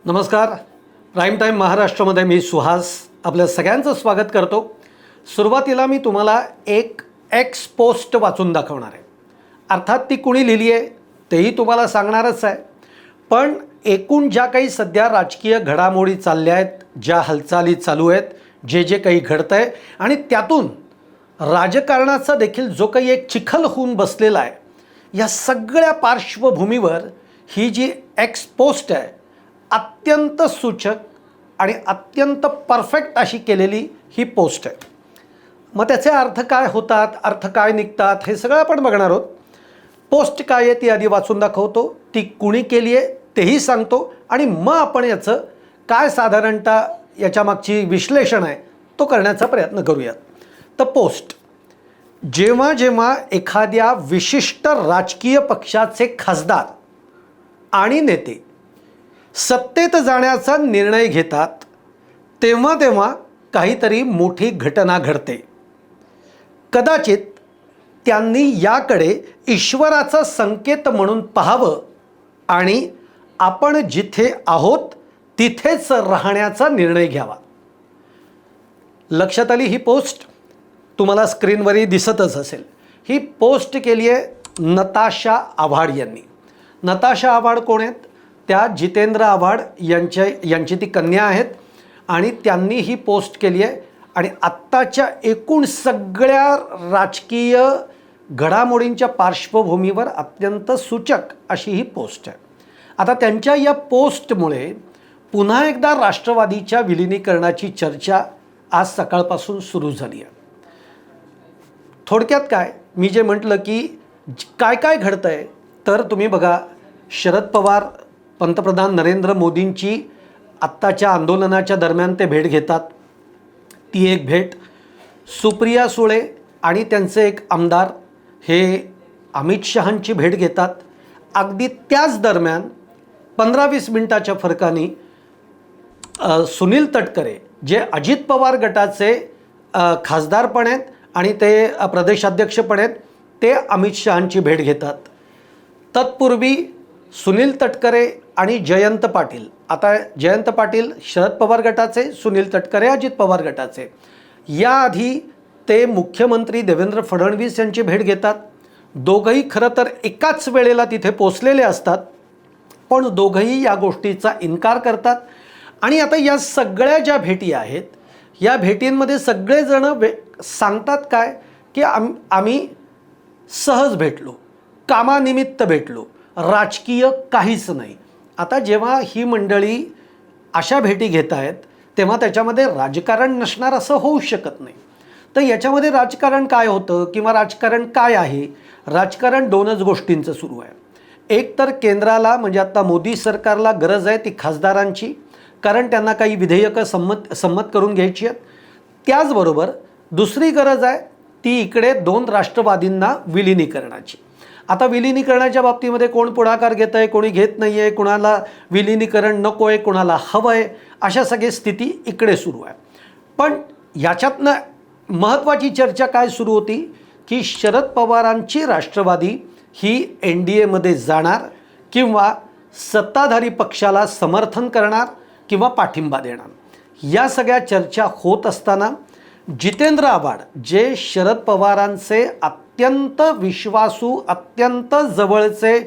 नमस्कार. Prime time महाराष्ट्रामध्ये मी सुहास आपल्या सगळ्यांचं स्वागत करतो. सुरुवातीला मी तुम्हाला एक एक्स पोस्ट वाचून दाखवणार आहे. अर्थात ती कुणी लिहिली आहे तेही तुम्हाला सांगणारच आहे. पण एकूण ज्या काही सध्या राजकीय घडामोडी चालल्या आहेत, ज्या हालचाली चालू आहेत, जे काही घडतं आहे आणि त्यातून राजकारणाचा देखील जो काही एक चिखल होऊन बसलेला आहे, या सगळ्या पार्श्वभूमीवर ही जी एक्स पोस्ट आहे अत्यंत सूचक आणि अत्यंत परफेक्ट अशी केलेली ही पोस्ट आहे. मग त्याचे अर्थ काय होतात, अर्थ काय निघतात, हे सगळं आपण बघणार आहोत. पोस्ट काय आहे ती आधी वाचून दाखवतो, ती कुणी केली आहे तेही सांगतो आणि मग आपण याचं काय साधारणतः याच्यामागची विश्लेषण आहे तो करण्याचा प्रयत्न करूयात. तर पोस्ट, जेव्हा जेव्हा एखाद्या विशिष्ट राजकीय पक्षाचे खासदार आणि नेते सत्तेत जाण्याचा निर्णय घेतात तेव्हा तेव्हा काहीतरी मोठी घटना घडते. कदाचित त्यांनी याकडे ईश्वराचा संकेत म्हणून पाहावं आणि आपण जिथे आहोत तिथेच राहण्याचा निर्णय घ्यावा. लक्षात आली ही पोस्ट? तुम्हाला स्क्रीनवरही दिसतच असेल. ही पोस्ट केली आहे नताशा आव्हाड यांनी. नताशा आव्हाड कोण आहेत? त्या जितेंद्र आव्हाड यांची ती कन्या आहेत आणि त्यांनी ही पोस्ट केली आहे. आणि आत्ताच्या एकूण सगळ्या राजकीय घडामोडींच्या पार्श्वभूमीवर अत्यंत सूचक अशी ही पोस्ट आहे. आता त्यांच्या या पोस्टमुळे पुन्हा एकदा राष्ट्रवादीच्या विलिनीकरणाची चर्चा आज सकाळपासून सुरू झाली आहे. थोडक्यात काय, मी जे म्हटलं की काय काय घडतं आहे, तर तुम्ही बघा, शरद पवार पंतप्रधान नरेंद्र मोदींची आत्ताच्या आंदोलनाच्या दरम्यान ते भेट घेतात. ती एक भेट. सुप्रिया सुळे आणि त्यांचे एक आमदार हे अमित शहांची भेट घेतात. अगदी त्याच दरम्यान 15-20 मिनिटाच्या फरकाने सुनील तटकरे, जे अजित पवार गटाचे खासदार पण आहेत आणि ते प्रदेशाध्यक्ष पण आहेत, ते अमित शहांची भेट घेतात. तत्पूर्वी सुनील तटकरे आणि जयंत पाटील, आता जयंत पाटील शरद पवार गटाचे, सुनील तटकरे अजित पवार गटाचे, याआधी ते मुख्यमंत्री देवेंद्र फडणवीस यांची भेट घेतात. दोघंही खरं तर एकाच वेळेला तिथे पोचलेले असतात, पण दोघंही या गोष्टीचा इन्कार करतात. आणि आता या सगळ्या ज्या भेटी आहेत, या भेटींमध्ये सगळेजण सांगतात काय की आम्ही सहज भेटलो, कामानिमित्त भेटलो, राजकीय काहीच नाही. आता जेव्हा ही मंडळी अशा भेटी घेत आहेत तेव्हा त्याच्यामध्ये राजकारण नसणार असं होऊ शकत नाही. तर याच्यामध्ये राजकारण काय होतं किंवा राजकारण काय आहे? राजकारण दोनच गोष्टींचं सुरू आहे. एक तर केंद्राला म्हणजे आता मोदी सरकारला गरज आहे ती खासदारांची, कारण त्यांना काही विधेयकं संमत करून घ्यायची आहेत. त्याचबरोबर दुसरी गरज आहे ती इकडे दोन राष्ट्रवादींना विलिनीकरणाची. आता विलिनीकरणाच्या बाबतीमध्ये कोण पुढाकार घेत आहे, कोणी घेत नाही आहे, कुणाला विलिनीकरण नको आहे, कुणाला हवं आहे, अशा सगळी स्थिती इकडे सुरू आहे. पण याच्यातनं महत्त्वाची चर्चा काय सुरू होती की शरद पवारांची राष्ट्रवादी ही NDAमध्ये जाणार किंवा सत्ताधारी पक्षाला समर्थन करणार किंवा पाठिंबा देणार. या सगळ्या चर्चा होत असताना जितेंद्र आव्हाड, जे शरद पवारांचे अत्यंत विश्वासू, अत्यंत जवळचे,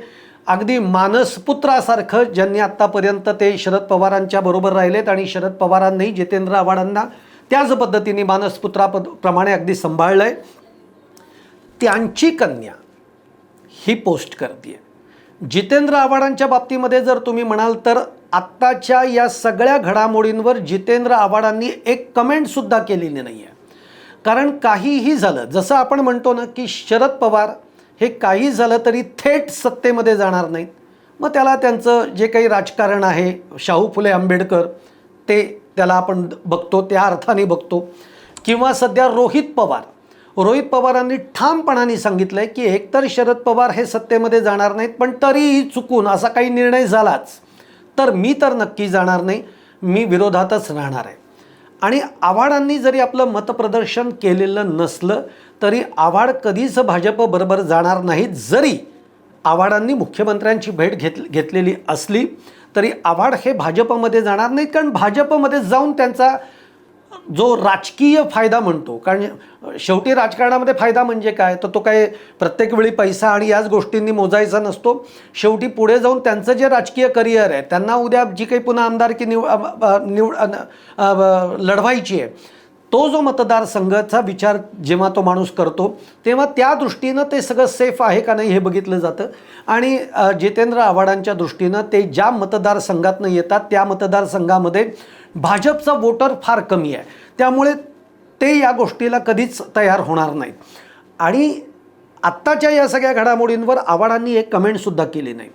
अगदी मानसपुत्रासारखं, ज्यांनी आत्तापर्यंत ते शरद पवारांच्या बरोबर राहिलेत आणि शरद पवारांनीही जितेंद्र आव्हाडांना त्याच पद्धतीने मानसपुत्राप्रमाणे अगदी सांभाळलं आहे, त्यांची कन्या ही पोस्ट करते. जितेंद्र आव्हाडांच्या बाबतीमध्ये जर तुम्ही म्हणाल तर आत्ताच्या या सगळ्या घडामोडींवर जितेंद्र आव्हाडांनी एक कमेंटसुद्धा केलेली नाही आहे. कारण काहीही झालं, जसं आपण म्हणतो ना की शरद पवार हे काही झालं तरी थेट सत्तेमध्ये जाणार नाहीत. मग त्याला त्यांचं जे काही राजकारण आहे, शाहू फुले आंबेडकर, ते त्याला आपण बघतो, त्या अर्थाने बघतो. किंवा सध्या रोहित पवारांनी ठामपणाने सांगितलं आहे की एकतर शरद पवार हे सत्तेमध्ये जाणार नाहीत, पण तरीही चुकून असा काही निर्णय झालाच तर मी तर नक्की जाणार नाही, मी विरोधातच राहणार आहे. आणि आव्हाडांनी जरी आपलं मतप्रदर्शन केलेलं नसलं तरी आव्हाड कधीच भाजपबरोबर जाणार नाहीत. जरी आव्हाडांनी मुख्यमंत्र्यांची भेट घेतलेली असली तरी आव्हाड हे भाजपमध्ये जाणार नाहीत, कारण भाजपमध्ये जाऊन त्यांचा जो राजकीय फायदा म्हणतो, कारण शेवटी राजकारणामध्ये फायदा म्हणजे काय, तर तो काय प्रत्येक वेळी पैसा आणि याच गोष्टींनी मोजायचा नसतो. शेवटी पुढे जाऊन त्यांचं जे राजकीय करिअर आहे, त्यांना उद्या जी काही पुन्हा आमदारकी लढवायची आहे, तो जो मतदारसंघाचा विचार जेव्हा तो माणूस करतो तेव्हा त्या दृष्टीनं ते सगळं सेफ आहे का नाही हे बघितलं जातं. आणि जितेंद्र आव्हाडांच्या दृष्टीनं ते ज्या मतदारसंघातनं येतात त्या मतदारसंघामध्ये भाजपचा वोटर फार कमी आहे, त्यामुळे ते या गोष्टीला कधीच तयार होणार नाहीत. आणि आत्ताच्या या सगळ्या घडामोडींवर आव्हाडांनी एक कमेंटसुद्धा केली नाही.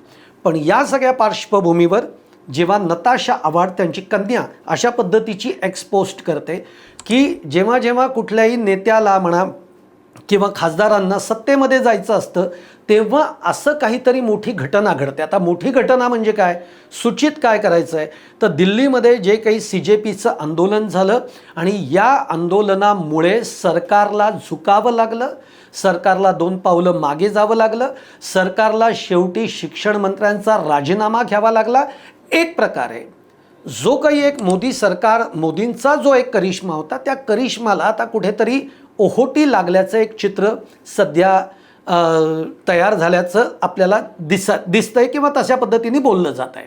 पण या सगळ्या पार्श्वभूमीवर जेव्हा नताशा आव्हाड त्यांची कन्या अशा पद्धतीची एक्सपोस्ट करते की जेव्हा जेव्हा कुठल्याही नेत्याला म्हणा किंवा खासदारांना सत्तेमध्ये जायचं असतं तेव्हा असं काहीतरी मोठी घटना घडते. आता मोठी घटना म्हणजे काय, सूचित काय करायचं आहे, तर दिल्लीमध्ये जे काही CJPचं आंदोलन झालं आणि या आंदोलनामुळे सरकारला झुकावं लागलं, सरकारला 2 पावलं मागे जावं लागलं, सरकारला शेवटी शिक्षण मंत्र्यांचा राजीनामा घ्यावा लागला. एक प्रकारे जो काही एक मोदी सरकार, मोदींचा जो एक करिश्मा होता, त्या करिश्माला आता कुठेतरी ओहोटी लागल्याचं एक चित्र सध्या तयार झाल्याचं आपल्याला दिसतंय किंवा तशा पद्धतीने बोललं जात आहे.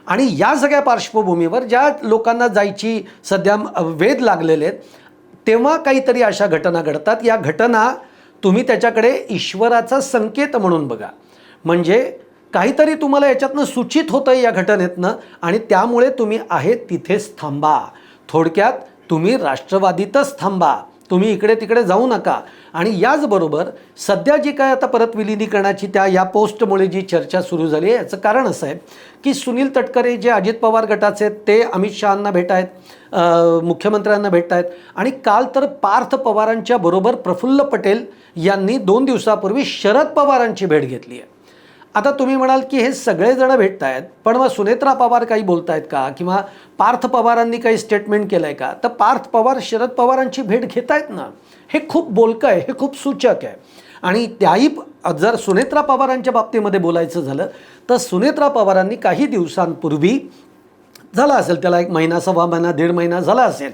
आणि या सगळ्या पार्श्वभूमीवर ज्या लोकांना जायची सध्या वेध लागलेले आहेत, तेव्हा काहीतरी अशा घटना घडतात. या घटना तुम्ही त्याच्याकडे ईश्वराचा संकेत म्हणून बघा, म्हणजे काहीतरी तुम्हाला याच्यातनं सूचित होतं या घटनेतनं आणि त्यामुळे तुम्ही आहे तिथेच थांबा. थोडक्यात तुम्ही राष्ट्रवादीतच थांबा, तुम्ही इकडे तिकडे जाऊ नका. आणि याचबरोबर सध्या जी काय आता परत विलिनीकरणाची या पोस्टमुळे जी चर्चा सुरू झाली आहे, याचं कारण असं आहे की सुनील तटकरे जे अजित पवार गटाचे आहेत ते अमित शहांना भेट आहेत, मुख्यमंत्र्यांना भेट आहेत. आणि काल तर पार्थ पवारांच्या बरोबर प्रफुल्ल पटेल यांनी 2 दिवसापूर्वी शरद पवारांची भेट घेतली आहे. आता तुम्ही म्हणाल की हे सगळेजण भेटत आहेत, पण मग सुनेत्रा पवार काही बोलत आहेत का, किंवा पार्थ पवारांनी काही स्टेटमेंट केलं आहे का, तर पार्थ पवार शरद पवारांची भेट घेत आहेत ना, हे खूप बोलकं आहे, हे खूप सूचक आहे. आणि त्याही जर सुनेत्रा पवारांच्या बाबतीमध्ये बोलायचं झालं तर सुनेत्रा पवारांनी काही दिवसांपूर्वी, झाला असेल त्याला 1 महिना, 1.25 महिना, 1.5 महिना झाला असेल,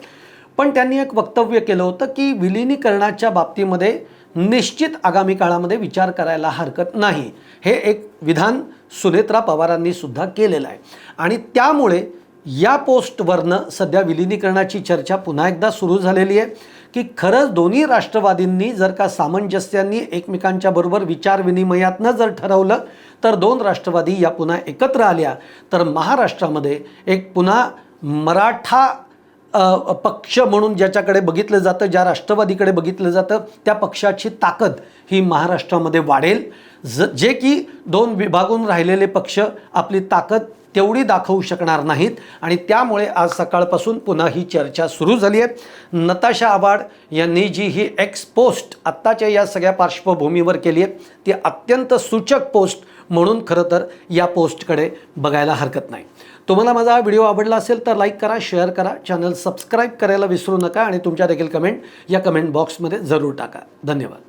पण त्यांनी एक वक्तव्य केलं होतं की विलिनीकरणाच्या बाबतीमध्ये निश्चित आगामी काळामध्ये विचार करायला हरकत नाही. हे एक विधान सुनेत्रा पवारांनी सुद्धा केलेलं आहे. आणि त्यामुळे या पोस्टवरनं सध्या विलिनीकरणाची चर्चा पुन्हा एकदा सुरू झालेली आहे की खरंच दोन्ही राष्ट्रवादींनी जर का सामंजस्याने एकमेकांच्या बरोबर विचारविनिमयातनं जर ठरवलं तर 2 राष्ट्रवादी या पुन्हा एकत्र आल्या तर महाराष्ट्रामध्ये एक पुन्हा मराठा पक्ष म्हणून ज्याच्याकडे बघितलं जातं, ज्या राष्ट्रवादीकडे बघितलं जातं, त्या पक्षाची ताकद ही महाराष्ट्रामध्ये वाढेल. जे की 2 विभागून राहिलेले पक्ष आपली ताकद तेवढी दाखवू शकणार नाहीत. आणि त्यामुळे आज सकाळपासून पुन्हा ही चर्चा सुरू झाली आहे. नताशा आव्हाड यांनी जी ही पोस्ट आत्ताच्या या सगळ्या पार्श्वभूमीवर केली आहे ती अत्यंत सूचक पोस्ट म्हणून खरं तर या पोस्टकडे बघायला हरकत नाही. तुम्हाला माझा हा व्हिडिओ आवडला असेल तर लाईक करा, शेअर करा, चॅनल सबस्क्राईब करायला विसरू नका आणि तुमच्या देखील कमेंट या कमेंट बॉक्समध्ये जरूर टाका. धन्यवाद.